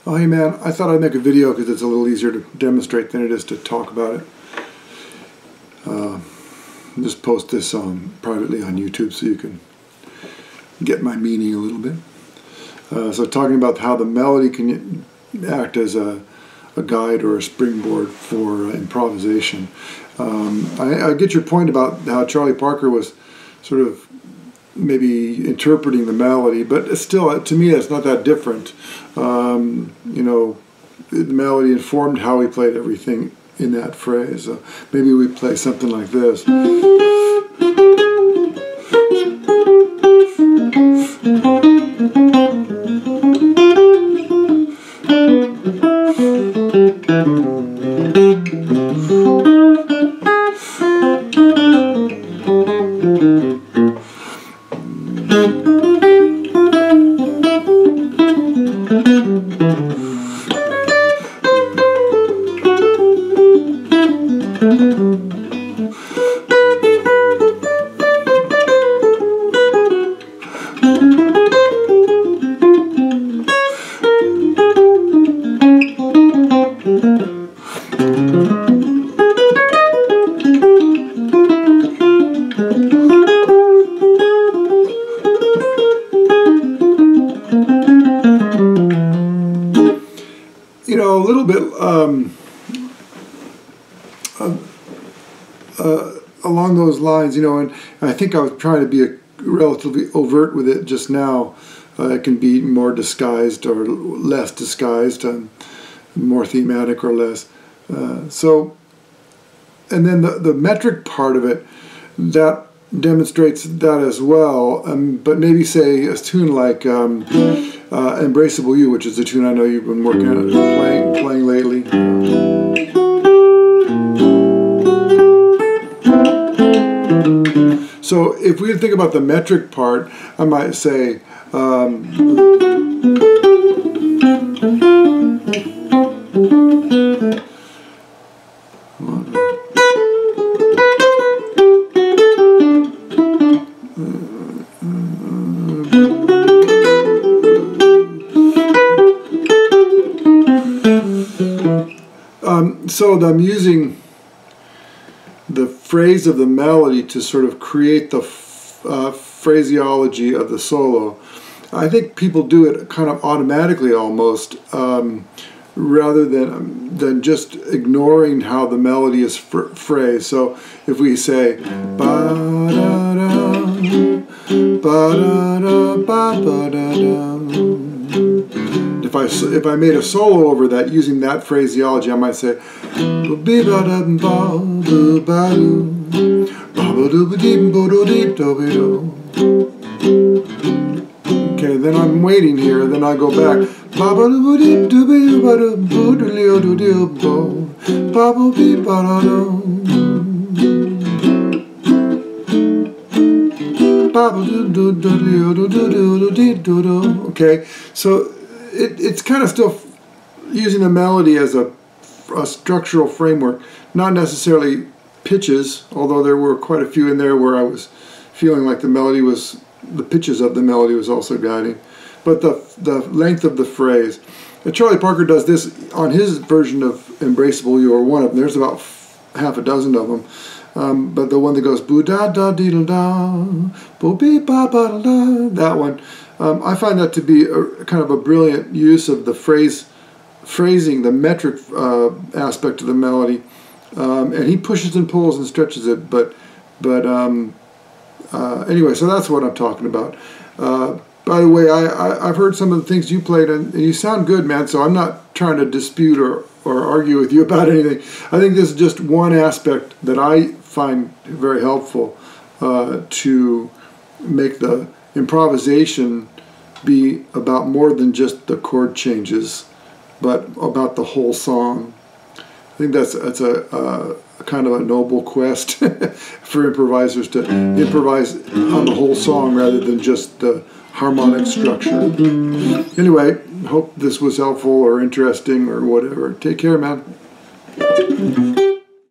Oh, hey man, I thought I'd make a video because it's a little easier to demonstrate than it is to talk about it. Just post this privately on YouTube so you can get my meaning a little bit. So talking about how the melody can act as a guide or a springboard for improvisation. I get your point about how Charlie Parker was sort of maybe interpreting the melody, but still, to me, that's not that different. You know, the melody informed how he played everything in that phrase. Maybe we play something like this. You know, a little bit along those lines, you know, and I think I was trying to be relatively overt with it just now. It can be more disguised or less disguised, more thematic or less. And then the metric part of it, that demonstrates that as well, but maybe say a tune like Embraceable You, which is a tune I know you've been working on playing lately. So if we think about the metric part, I might say so I'm using the phrase of the melody to sort of create the phraseology of the solo. I think people do it kind of automatically almost, rather than just ignoring how the melody is phrased. So if we say ba-da-da, ba-da-da, ba-da-da, if I made a solo over that using that phraseology, I might say okay, then I'm waiting here, then I go back. Okay, so it's kind of still using the melody as a structural framework, not necessarily pitches, although there were quite a few in there where I was feeling like the pitches of the melody was also guiding, but the length of the phrase. And Charlie Parker does this on his version of Embraceable You, or one of them. There's about half a dozen of them. But the one that goes boo da da dee da da, boo bee ba ba da da, that one, I find that to be kind of a brilliant use of the phrasing, the metric aspect of the melody, and he pushes and pulls and stretches it. But anyway, so that's what I'm talking about. By the way, I've heard some of the things you played, and you sound good, man. So I'm not trying to dispute or argue with you about anything. I think this is just one aspect that I find very helpful to make the improvisation be about more than just the chord changes, but about the whole song. I think that's a kind of a noble quest for improvisers to improvise on the whole song rather than just the harmonic structure. Anyway, hope this was helpful or interesting or whatever. Take care, man.